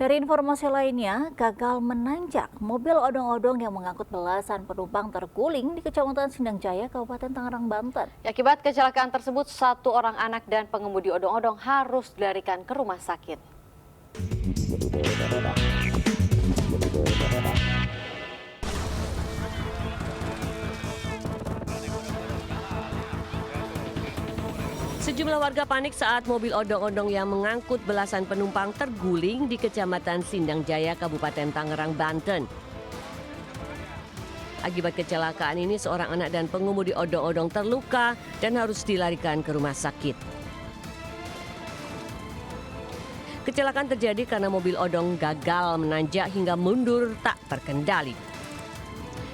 Dari informasi lainnya, gagal menanjak mobil odong-odong yang mengangkut belasan penumpang terguling di Kecamatan Sindang Jaya, Kabupaten Tangerang, Banten. Akibat kecelakaan tersebut, 1 orang anak dan pengemudi odong-odong harus dilarikan ke rumah sakit. Sejumlah warga panik saat mobil odong-odong yang mengangkut belasan penumpang terguling di Kecamatan Sindang Jaya, Kabupaten Tangerang, Banten. Akibat kecelakaan ini, seorang anak dan pengemudi odong-odong terluka dan harus dilarikan ke rumah sakit. Kecelakaan terjadi karena mobil odong gagal menanjak hingga mundur tak terkendali.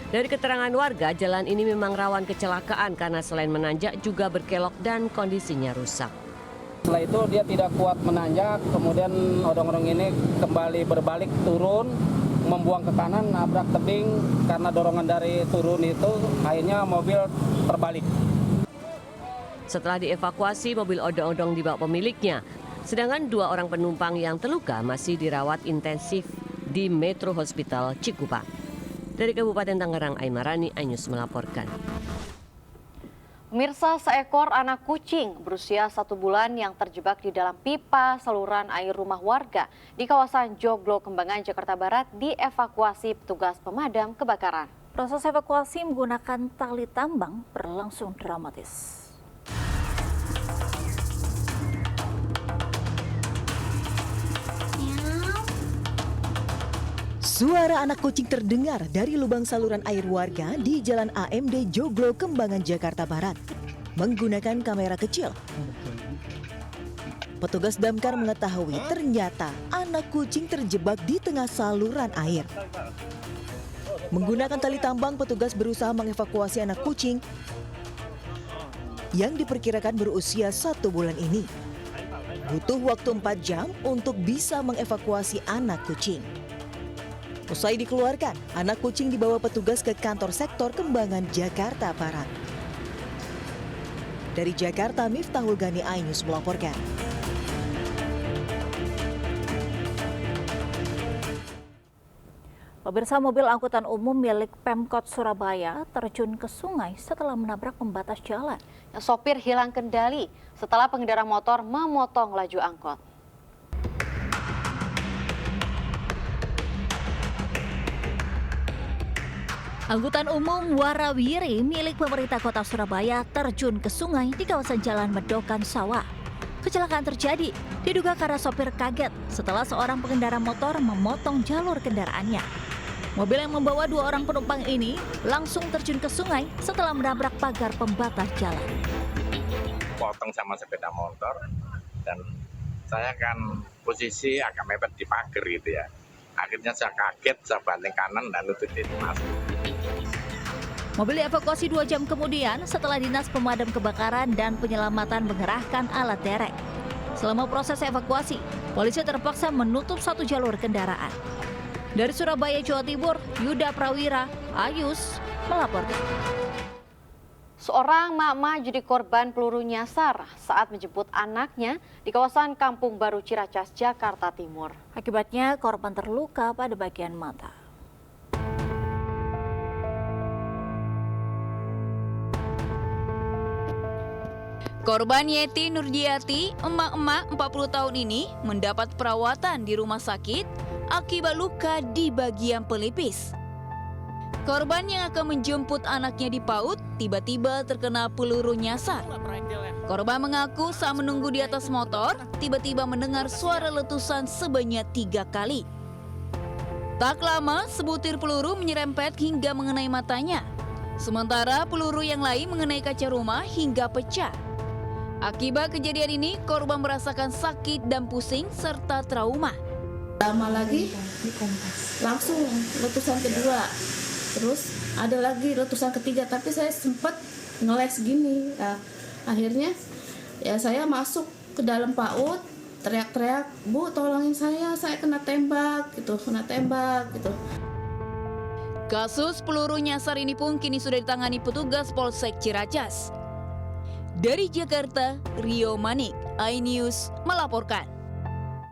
Dari keterangan warga, jalan ini memang rawan kecelakaan karena selain menanjak juga berkelok dan kondisinya rusak. Setelah itu dia tidak kuat menanjak, kemudian odong-odong ini kembali berbalik turun, membuang ke kanan, nabrak tebing. Karena dorongan dari turun itu, akhirnya mobil terbalik. Setelah dievakuasi, mobil odong-odong dibawa pemiliknya. Sedangkan 2 orang penumpang yang terluka masih dirawat intensif di Metro Hospital Cikupa. Dari Kabupaten Tangerang, Aimarani, iNews melaporkan. Pemirsa, seekor anak kucing berusia 1 bulan yang terjebak di dalam pipa saluran air rumah warga di kawasan Joglo, Kembangan, Jakarta Barat dievakuasi petugas pemadam kebakaran. Proses evakuasi menggunakan tali tambang berlangsung dramatis. Suara anak kucing terdengar dari lubang saluran air warga di Jalan AMD Joglo, Kembangan, Jakarta Barat menggunakan kamera kecil. Petugas damkar mengetahui ternyata anak kucing terjebak di tengah saluran air. Menggunakan tali tambang, petugas berusaha mengevakuasi anak kucing yang diperkirakan berusia 1 bulan ini. Butuh waktu 4 jam untuk bisa mengevakuasi anak kucing. Usai dikeluarkan, anak kucing dibawa petugas ke kantor sektor Kembangan, Jakarta Barat. Dari Jakarta, Miftahul Gani, iNews melaporkan. Pemirsa, mobil angkutan umum milik Pemkot Surabaya terjun ke sungai setelah menabrak pembatas jalan. Sopir hilang kendali setelah pengendara motor memotong laju angkot. Angkutan umum warawiri milik pemerintah kota Surabaya terjun ke sungai di kawasan Jalan Medokan Sawah. Kecelakaan terjadi diduga karena sopir kaget setelah seorang pengendara motor memotong jalur kendaraannya. Mobil yang membawa 2 orang penumpang ini langsung terjun ke sungai setelah menabrak pagar pembatas jalan. Potong sama sepeda motor dan saya kan posisi agak mepet di pagar gitu ya. Akhirnya saya kaget, saya banting kanan dan itu masuk. Mobil dievakuasi 2 jam kemudian setelah Dinas Pemadam Kebakaran dan Penyelamatan mengerahkan alat derek. Selama proses evakuasi, polisi terpaksa menutup 1 jalur kendaraan. Dari Surabaya, Jawa Timur, Yuda Prawira, iNews melaporkan. Seorang mama jadi korban peluru nyasar saat menjemput anaknya di kawasan Kampung Baru Ciracas, Jakarta Timur. Akibatnya korban terluka pada bagian mata. Korban Yeti Nurdiati, emak-emak 40 tahun ini mendapat perawatan di rumah sakit akibat luka di bagian pelipis. Korban yang akan menjemput anaknya di PAUD tiba-tiba terkena peluru nyasar. Korban mengaku saat menunggu di atas motor, tiba-tiba mendengar suara letusan sebanyak 3 kali. Tak lama, sebutir peluru menyerempet hingga mengenai matanya. Sementara peluru yang lain mengenai kaca rumah hingga pecah. Akibat kejadian ini, korban merasakan sakit dan pusing serta trauma. Lama lagi, langsung letusan kedua. Terus ada lagi letusan ketiga, tapi saya sempat ngeles gini. Nah, akhirnya ya saya masuk ke dalam PAUD, teriak-teriak, "Bu, tolongin saya kena tembak," gitu, Kasus peluru nyasar ini pun kini sudah ditangani petugas Polsek Ciracas. Dari Jakarta, Rio Manik, iNews melaporkan.